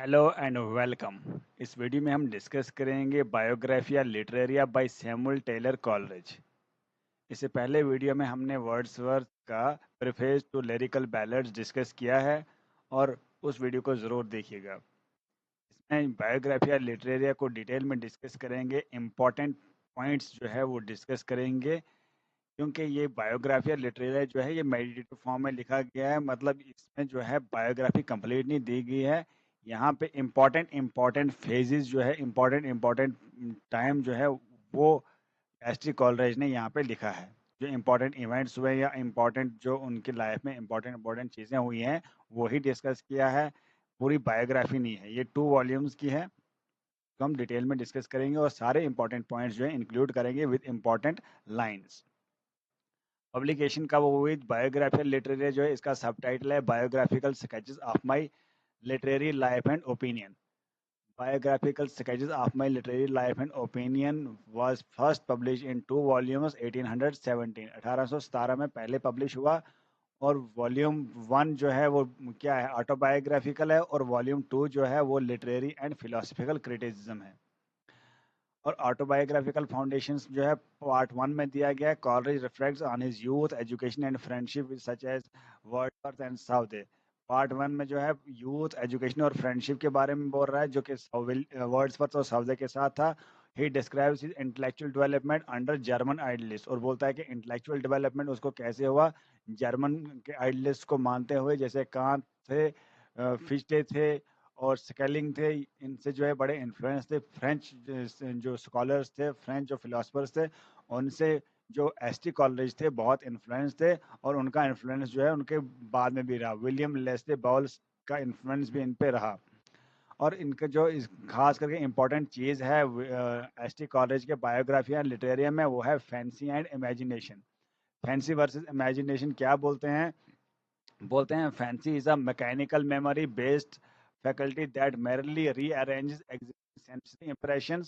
Hello and welcome. इस video में हम डिस्कस करेंगे Biographia Literaria by Samuel Taylor Coleridge. इससे पहले वीडियो में हमने वर्ड्सवर्थ का preface to lyrical ballads discuss किया है और उस वीडियो को ज़रूर देखिएगा। इसमें बायोग्राफिया लिटरेरिया को डिटेल में डिस्कस करेंगे, इम्पॉर्टेंट पॉइंट्स जो है वो डिस्कस करेंगे, क्योंकि ये बायोग्राफिया लिटरेचर जो है ये मेडिटेटिव फॉर्म में लिखा गया है। मतलब इसमें जो है बायोग्राफी कंप्लीट नहीं दी गई है। यहाँ पे इम्पोर्टेंट इम्पोर्टेंट फेजेस जो है, इम्पोर्टेंट इम्पोर्टेंट टाइम जो है वो एसटी कॉलरेज ने यहाँ पे लिखा है। जो इम्पोर्टेंट इवेंट्स हुए या इम्पोर्टेंट जो उनकी लाइफ में इम्पोर्टेंट इम्पोर्टेंट चीज़ें हुई हैं वो ही डिस्कस किया है। पूरी बायोग्राफी नहीं है, ये 2 वॉल्यूम्स की है। तो हम डिटेल में डिस्कस करेंगे और सारे इंपॉर्टेंट पॉइंट्स जो है इंक्लूड करेंगे विद इम्पॉर्टेंट लाइन्स। पब्लिकेशन कब हुई? बायोग्राफिकल लिटरेचर जो है इसका सबटाइटल है biographical sketches of my literary life and opinion. Biographical sketches of my literary life and opinion was first publish in 2 volumes 1817। 1817 में पहले पब्लिश हुआ। और वॉल्यूम 1 जो है वो क्या है, ऑटोबायोग्राफिकल है, और वॉल्यूम 2 जो है वो लिटरेरी एंड फिलोसफिकल क्रिटिसिज्म है। और ऑटोबायोग्राफिकल फाउंडेशंस जो है पार्ट 1 में दिया गया है। Coleridge reflects on his youth, education and friendship such as Wordsworth and Southey. Part 1 में जो है यूथ, एजुकेशन और फ्रेंडशिप के बारे में बोल रहा है, जो कि वर्ड्सवर्थ और साउदे के साथ था। He describes his intellectual development under German idealist, और बोलता है कि इंटेलेक्चुअल डेवलपमेंट उसको कैसे हुआ जर्मन के आइडलिस्ट को मानते हुए, जैसे कांट थे, फिश्टे थे और स्केलिंग थे। इनसे जो है बड़े इन्फ्लुएंस थे। फ्रेंच जो स्कॉलर्स थे, फ्रेंच जो फिलोसफर्स थे, उनसे जो एसटी कॉलरेज थे बहुत इन्फ्लुएंस थे। और उनका इन्फ्लुएंस जो है उनके बाद में भी रहा। विलियम लेस्ले बाउल्स का इन्फ्लुएंस भी इन पे रहा। और इनका जो खास करके इम्पोर्टेंट चीज़ है एसटी कॉलेज के बायोग्राफी एंड लिटरेरियम में, वो है fancy and imagination. Fancy versus imagination क्या बोलते हैं? बोलते हैं fancy is a mechanical memory based faculty that merely rearranges existing sensory impressions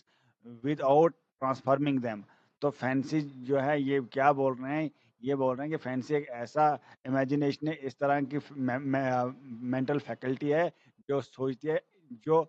without transforming them। तो फैंसी जो है ये क्या बोल रहे हैं? ये बोल रहे हैं कि फैंसी एक ऐसा इमेजिनेशन है, इस तरह की मेंटल फैकल्टी है जो सोचती है, जो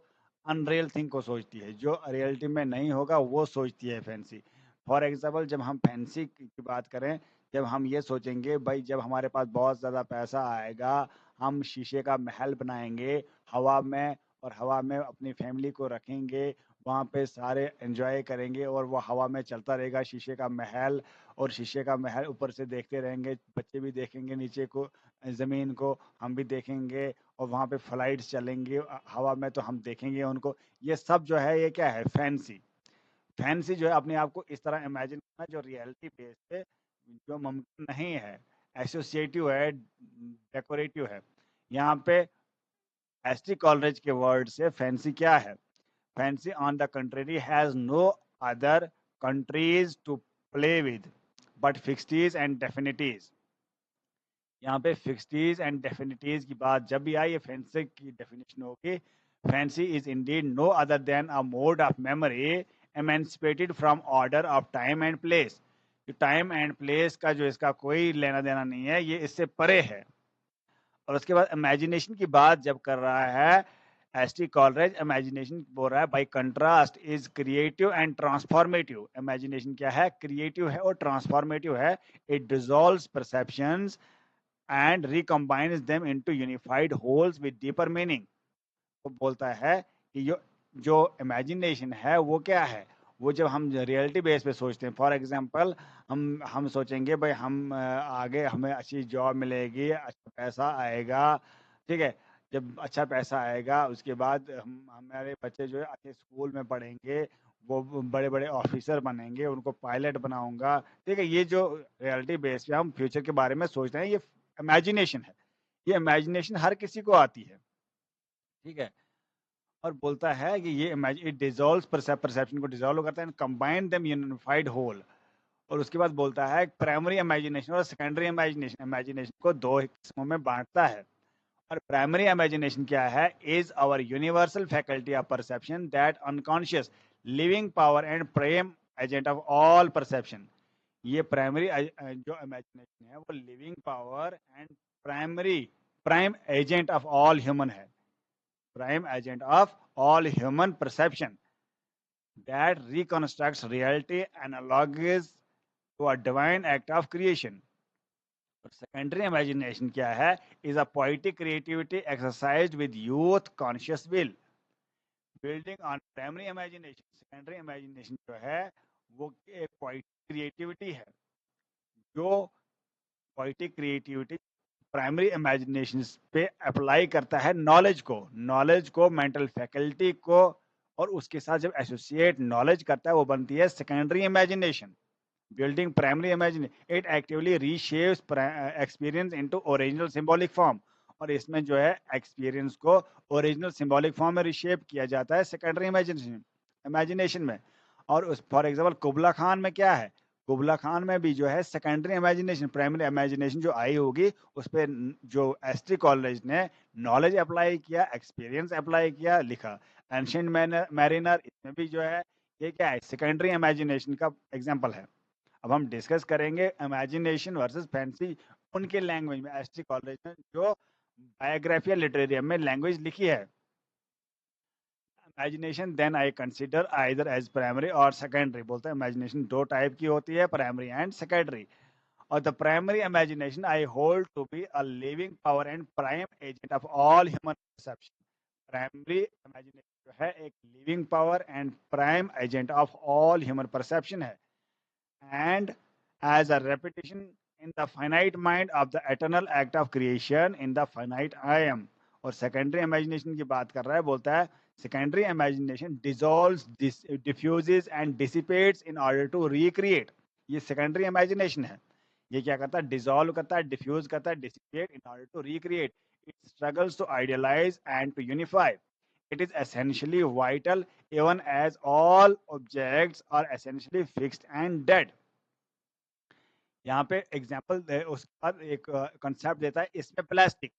अनरियल थिंग को सोचती है, जो रियलिटी में नहीं होगा वो सोचती है फैंसी। फॉर एग्जाम्पल, जब हम फैंसी की बात करें, जब हम ये सोचेंगे भाई जब हमारे पास बहुत ज़्यादा पैसा आएगा हम शीशे का महल बनाएंगे हवा में, और हवा में अपनी फैमिली को रखेंगे, वहाँ पे सारे एंजॉय करेंगे और वो हवा में चलता रहेगा शीशे का महल। और शीशे का महल ऊपर से देखते रहेंगे, बच्चे भी देखेंगे नीचे को, ज़मीन को हम भी देखेंगे, और वहाँ पे फ्लाइट्स चलेंगे हवा में तो हम देखेंगे उनको। ये सब जो है ये क्या है? फैंसी। फैंसी जो है अपने आप को इस तरह इमेजिन करना जो रियलिटी बेस पे जो मुमकिन नहीं है, एसोसिएटिव है, डेकोरेटिव है। यहाँ पे एसटी कॉलरेज के वर्ड से फैंसी क्या है? Fancy on the country has no other countries to play with but fixities and definites. यहाँ पे फिक्सटीज एंड डेफिनिटीज की बात जब भी आई, ये फैंसी की डेफिनेशन होगी। Fancy is indeed no other than a mode of memory emancipated from order of time and place. Time and place का जो इसका कोई लेना देना नहीं है, ये इससे परे है। और उसके बाद इमेजिनेशन की बात जब कर रहा है एसटी कॉलरेज, इमेजिनेशन बोल रहा है bye contrast is creative and transformative. Imagination क्या है? क्रिएटिव है और ट्रांसफॉर्मेटिव है। It dissolves perceptions and recombines them into unified wholes with deeper meaning। वो बोलता है कि जो इमेजिनेशन है वो क्या है? वो जब हम रियलिटी बेस पे सोचते हैं, फॉर एग्जांपल हम सोचेंगे भाई हम आगे हमें अच्छी जॉब मिलेगी, अच्छा पैसा आएगा, ठीक है। जब अच्छा पैसा आएगा उसके बाद हम हमारे बच्चे जो है अच्छे स्कूल में पढ़ेंगे, वो बड़े बड़े ऑफिसर बनेंगे, उनको पायलट बनाऊंगा, ठीक है। ये जो रियलिटी बेस पे हम फ्यूचर के बारे में सोचते हैं, ये इमेजिनेशन है। ये इमेजिनेशन हर किसी को आती है, ठीक है। और बोलता है कि ये इट डिसॉल्व्स परसेप्शन को डिसॉल्व करता है and combine them unified whole. और उसके बाद बोलता है प्राइमरी इमेजिनेशन और सेकेंडरी इमेजिनेशन, इमेजिनेशन को दो हिस्सों में बांटता है। और प्राइमरी इमेजिनेशन क्या है? Is our universal faculty of perception that unconscious living power and prime agent of all perception. ये प्राइमरी जो इमेजिनेशन है वो living power and primary prime agent of all human है। prime agent of all human perception that reconstructs reality analogous to a divine act of creation. Secondary imagination क्या है? Is a poetic creativity exercised with youth conscious will, building on primary imagination. Secondary imagination जो है वो एक poetic creativity है, जो poetic creativity primary imagination पे apply करता है नॉलेज को मेंटल फैकल्टी को, और उसके साथ जब एसोसिएट नॉलेज करता है वो बनती है secondary imagination. Building primary imagination, it actively reshapes experience into original symbolic form. और इसमें जो है एक्सपीरियंस को ओरिजिनल सिंबॉलिक फॉर्म में रिशेप किया जाता है सेकेंडरी इमेजिनेशन में. और उस फॉर एग्जांपल कुबला खान में क्या है? कुबला खान में भी जो है सेकेंडरी इमेजिनेशन, प्राइमरी इमेजिनेशन जो आई होगी उस पर जो एसटी कॉलेज ने नॉलेज अप्लाई किया, एक्सपीरियंस अप्लाई किया, लिखा. एंशियंट मैरिनर, इसमें भी जो है ये क्या है? सेकेंडरी इमेजिनेशन का एग्जाम्पल है. अब हम डिस्कस करेंगे इमेजिनेशन वर्सेस फैंसी उनके लैंग्वेज में. एसटी कॉलेज में जो बायोग्राफी या लिटरेरियम में लैंग्वेज लिखी है, imagination then I consider either as primary और सेकेंडरी. बोलते हैं इमेजिनेशन दो टाइप की होती है, प्राइमरी एंड सेकेंडरी. और the primary imagination I hold to be a living power and prime agent of all human perception. Primary imagination जो है एक living power and prime agent of all human perception है, and as a repetition in the finite mind of the eternal act of creation in the finite I am. और secondary imagination की बात कर रहा है, बोलता है secondary imagination dissolves, diffuses and dissipates in order to recreate. ये secondary imagination है. ये क्या करता है? डिसॉल्व करता है, डिफ्यूज करता है, dissipate in order to recreate. It struggles to idealise and to unify. It is essentially vital even as all objects are essentially fixed and dead. यहाँ पे एग्जाम्पल उसके बाद एक कंसेप्ट देता है इसमें प्लास्टिक.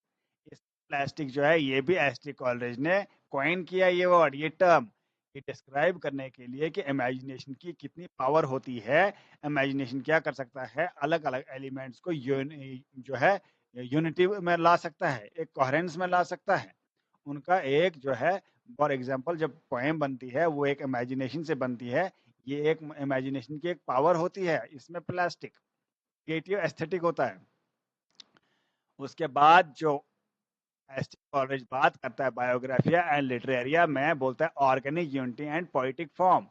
इस प्लास्टिक जो है ये भी एसटी कॉलेज ने कॉइन किया ये वर्ड, ये टर्म, ये डिस्क्राइब करने के लिए कि इमेजिनेशन की कितनी पावर होती है. इमेजिनेशन क्या कर सकता है? अलग अलग एलिमेंट्स को जो है यूनिटी में ला सकता है, एक कोहेरेंस में ला सकता है. उनका एक जो है फॉर एग्जांपल जब पोएम बनती है वो एक इमेजिनेशन से बनती है. ये एक इमेजिनेशन की एक पावर होती है. इसमें प्लास्टिक क्रिएटिव एस्थेटिक होता है. उसके बाद जो एसटी कॉलेज बात करता है बायोग्राफिया एंड लिटरेरिया में, बोलता है organic unity and poetic form.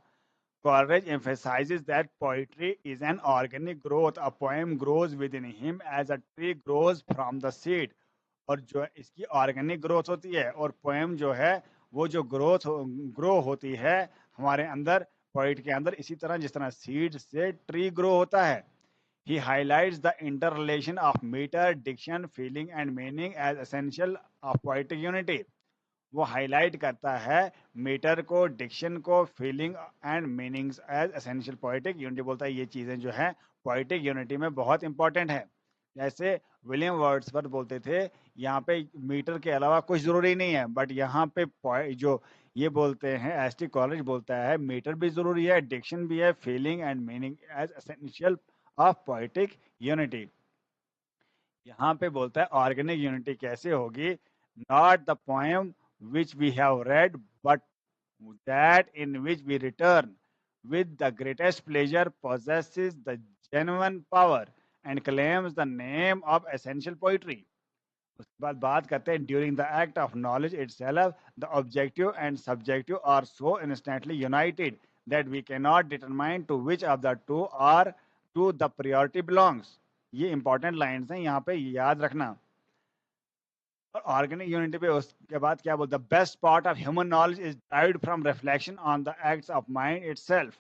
Coleridge emphasizes that poetry is an organic growth. A poem grows within him as a tree grows from the seed. और जो इसकी ऑर्गेनिक ग्रोथ होती है, और पोएम जो है वो जो ग्रो होती है हमारे अंदर, पोइट के अंदर, इसी तरह जिस तरह सीड से ट्री ग्रो होता है. He highlights the interrelation of meter, diction, feeling and meaning as essential of poetic unity. वो हाईलाइट करता है मीटर को, डिक्शन को, feeling and meanings as essential poetic unity. बोलता है ये चीज़ें जो है पोएटिक यूनिटी में बहुत इंपॉर्टेंट है. जैसे विलियम वर्ड्सवर्थ बोलते थे यहाँ पे मीटर के अलावा कुछ ज़रूरी नहीं है, बट यहाँ पे जो ये बोलते हैं एसटी कॉलेज बोलता है मीटर भी ज़रूरी है, डिक्शन भी है, feeling and meaning as essential of poetic unity. यहाँ पे बोलता है ऑर्गेनिक यूनिटी कैसे होगी? Not the poem which we have read, but that in which we return with the greatest pleasure, possesses the genuine power and claims the name of essential poetry. उसके बाद बात करते हैं during the act of knowledge itself, the objective and subjective are so instantly united that we cannot determine to which of the two are to the priority belongs. ये important lines हैं, यहाँ पे याद रखना. और ऑर्गेनिक यूनिटी पे उसके बाद क्या बोलता है? Best part of human knowledge is dived from reflection on the acts of mind itself.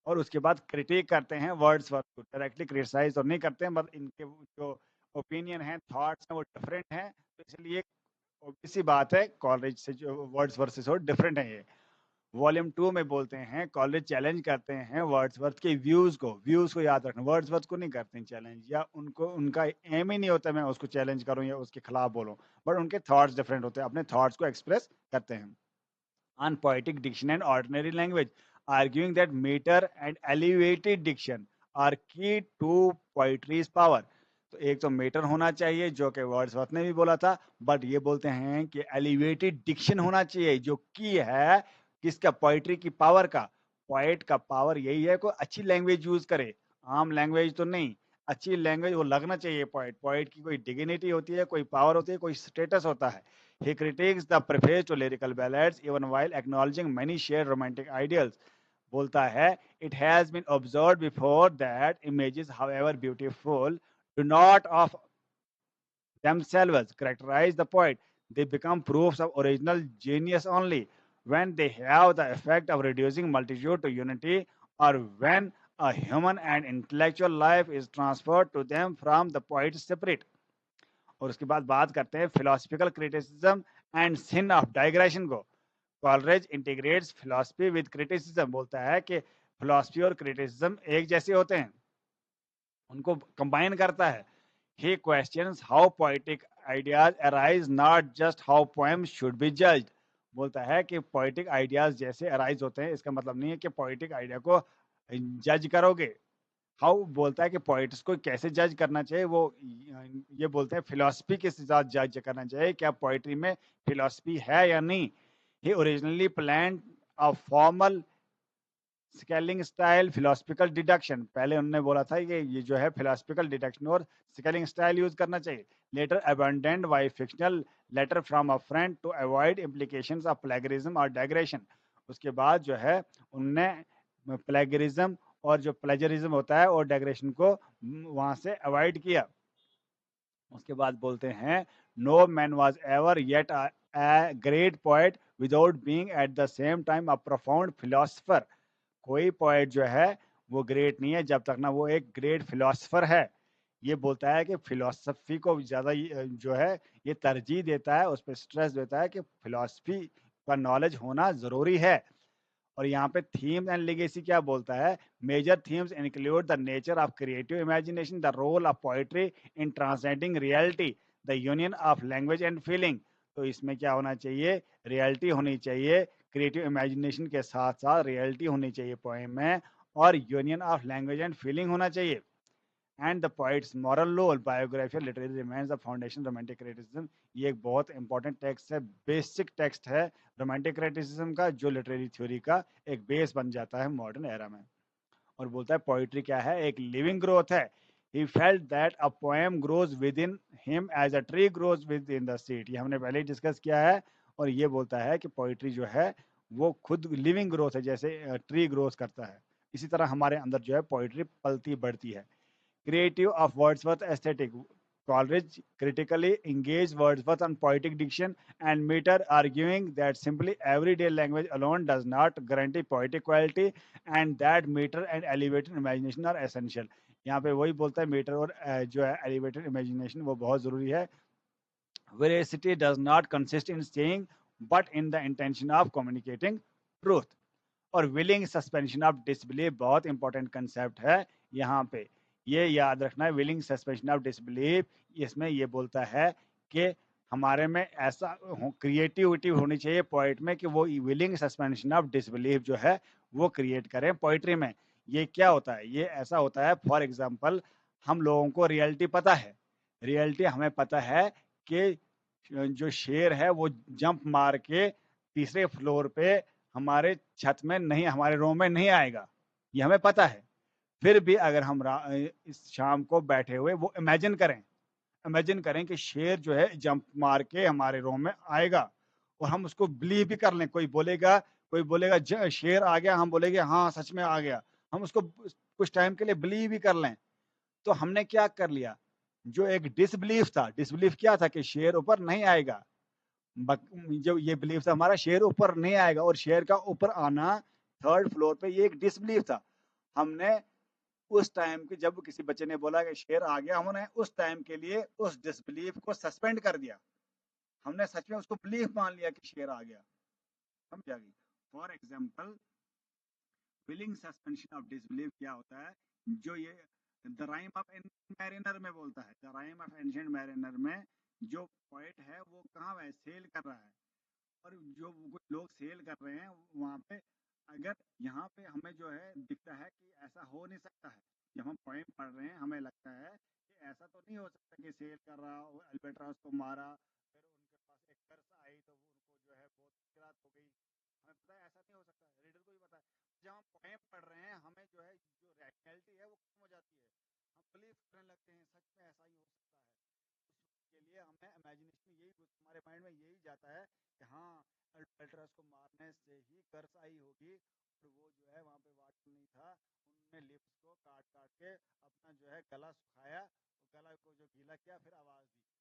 और उसके बाद क्रिटिक करते हैं वर्ड्स वर्क को. डायरेक्टली क्रिटिसाइज तो नहीं करते हैं, बट इनके जो ओपिनियन है, थॉट्स हैं, वो डिफरेंट हैं. तो इसलिए obvious सी बात है कॉलेज से जो वर्ड्स वर्क से डिफरेंट है. ये वॉल्यूम 2 में बोलते हैं कॉलेज चैलेंज करते हैं वर्ड्सवर्थ के व्यूज को याद रखना. वर्ड्सवर्थ को नहीं करते हैं चैलेंज, या उनको उनका एम ही नहीं होता मैं उसको चैलेंज करूं या उसके खिलाफ बोलूं, बट उनके थॉट्स डिफरेंट होते हैं, अपने थॉट्स को एक्सप्रेस करते हैं. On poetic diction and ordinary language, arguing that metre and elevated diction are key to poetry's power. तो एक तो मीटर होना चाहिए जो कि वर्ड्सवर्थ ने भी बोला था, बट ये बोलते हैं कि एलिवेटेड डिक्शन होना चाहिए जो की है किसका, पोइट्री की पावर का। पोएट का पावर यही है कोई अच्छी लैंग्वेज यूज करे, आम लैंग्वेज तो नहीं, अच्छी लैंग्वेज वो लगना चाहिए। पोएट पोएट की कोई डिग्निटी होती है, कोई पावर होती है, कोई स्टेटस होता है। ही critiques the preface to lyrical ballads even while acknowledging many shared romantic ideals। बोलता है it has been observed before that images however beautiful do not of themselves characterize the poet, they become proofs of original genius only when they have the effect of reducing multitude to unity, or when a human and intellectual life is transferred to them from the poet's spirit। और उसके बाद बात करते हैं philosophical criticism and sin of digression को। Coleridge integrates philosophy with criticism, बोलता है कि फिलोसफी और क्रिटिसिज्म एक जैसे होते हैं, उनको कंबाइन करता है। He questions how poetic ideas arise not just how poems should be judged. बोलता है कि पोएटिक आइडियाज जैसे अराइज होते हैं, इसका मतलब नहीं है कि पोएटिक आइडिया को जज करोगे। हाउ बोलता है कि पोइट्स को कैसे जज करना चाहिए, वो ये बोलते हैं फिलोसफी के साथ जज करना चाहिए, क्या पोइट्री में फिलोसफी है या नहीं। He originally plan a formal Schelling style philosophical deduction, पहले उन्होंने बोला था कि ये जो है फिलोसफिकल डिडक्शन और स्केलिंग स्टाइल यूज करना चाहिए। Later abandoned by fictional letter from a friend to avoid implications of plagiarism और डाइग्रेशन। उसके बाद जो है उनने प्लेगरिज्म और जो प्लेजरिज्म होता है और डाइग्रेशन को वहां से अवॉइड किया। उसके बाद बोलते हैं no man was ever yet a great poet without being at the same time a profound philosopher. कोई पोएट जो है वो ग्रेट नहीं है जब तक ना वो एक ग्रेट फिलोसफर है। ये बोलता है कि फिलोसफी को ज़्यादा जो है ये तरजीह देता है, उस पर स्ट्रेस देता है कि फिलोसफी का नॉलेज होना ज़रूरी है। और यहाँ पे थीम एंड लेगेसी क्या बोलता है, major themes include the nature of creative imagination, the role of poetry in translating reality, the union of language and feeling. तो इसमें क्या होना चाहिए, रियलिटी होनी चाहिए, क्रिएटिव इमेजिनेशन के साथ साथ रियलिटी होनी चाहिए पोएम में, और union of language and feeling होना चाहिए। And the poet's moral role, Biographia Literaria remains the foundation romantic criticism. ये एक बहुत इंपॉर्टेंट टेक्स्ट है, बेसिक टेक्स्ट है रोमांटिक क्रिटिसिज्म का, जो लिटरेरी थ्योरी का एक बेस बन जाता है मॉडर्न एरा में। और बोलता है पोइट्री क्या है, एक लिविंग ग्रोथ है। He felt that a poem grows within him as a tree grows within the seed. ये हमने पहले ही डिस्कस किया है। और ये बोलता है कि पोइट्री जो है वो खुद लिविंग ग्रोथ है, जैसे ट्री ग्रोथ करता है, इसी तरह हमारे अंदर जो है पोइट्री पलती बढ़ती है। Creative of Wordsworth aesthetic. Coleridge critically engaged Wordsworth on poetic diction and meter, arguing that simply everyday language alone does not guarantee poetic quality, and that meter and elevated imagination are essential। यहाँ पे वही बोलता है metre और जो है elevated imagination वो बहुत जरूरी है। Veracity does not consist in saying but in the intention of communicating truth। और विलिंग सस्पेंशन ऑफ डिसबिलीफ बहुत इंपॉर्टेंट कंसेप्ट है यहाँ पे, ये याद रखना है। विलिंग सस्पेंशन ऑफ डिसबिलीफ, इसमें ये बोलता है कि हमारे में ऐसा क्रिएटिविटी होनी चाहिए पोइट में कि वो विलिंग सस्पेंशन ऑफ डिसबिलीफ जो है वो क्रिएट करें पोइट्री में। ये क्या होता है, ये ऐसा होता है फॉर एग्जांपल हम लोगों को रियलिटी पता है, रियलिटी हमें पता है कि जो शेर है वो जंप मार के तीसरे फ्लोर पे हमारे छत में नहीं, हमारे रूम में नहीं आएगा, ये हमें पता है। फिर भी अगर हम इस शाम को बैठे हुए वो इमेजिन करें कि शेर जो है जंप मार के हमारे रूम में आएगा, और हम उसको बिलीव भी कर लें। कोई बोलेगा शेर आ गया, हम बोलेंगे हाँ सच में आ गया, हम उसको कुछ टाइम के लिए बिलीव भी कर लें। तो हमने क्या कर लिया, जो एक डिसबिलीफ था, डिसबिलीफ क्या था कि शेर ऊपर नहीं आएगा, जो ये बिलीफ था हमारा शेर ऊपर नहीं आएगा, और शेर का ऊपर आना थर्ड फ्लोर पे ये एक डिसबिलीफ था। हमने उस टाइम के जब किसी बच्चे ने बोला कि शेर आ गया, हमने उस टाइम के लिए उस डिसबिलीफ को सस्पेंड कर दिया, हमने सच में उसको बिलीफ मान लिया कि शेर आ गया। समझ आ गई। For example willing suspension of disbelief क्या होता है, जो ये द राइम ऑफ मैरिनर में बोलता है। The rhyme of ancient mariner में जो पोएट है वो कहाँ है, सेल कर रहा है, और जो कुछ लोग सेल कर रहे हैं वहाँ पे, अगर यहाँ पे हमें जो है दिखता है कि ऐसा हो नहीं सकता है, जब हम पोएम पढ़ रहे हैं हमें लगता है कि ऐसा तो नहीं हो सकता कि सेल कर रहा हो, अल्बाट्रॉस को मारा, फिर उनके पास एक कर्स आई तो वो उनको जो है बहुत मुश्किलात हो गई। हमें पता है ऐसा नहीं हो सकता, रीडर को भी पता है। जब हम पोएम पढ़ रहे हैं हमें जो है जो रैशनैलिटी है वो कम हो जाती है, हम बिलीव करने लगते हैं सच में ऐसा ही हो सकता है। उस वक्त के लिए हमें इमेजिनेशन में यही हमारे माइंड में यही जाता है कि हाँ अल्बाट्रॉस को मारने से ही कर्स आई होगी, और वो जो है वहाँ पे वाटर नहीं था, उन्होंने लिप्स को काट काट के अपना जो है गला सुखाया, गला को जो गीला किया फिर आवाज दी।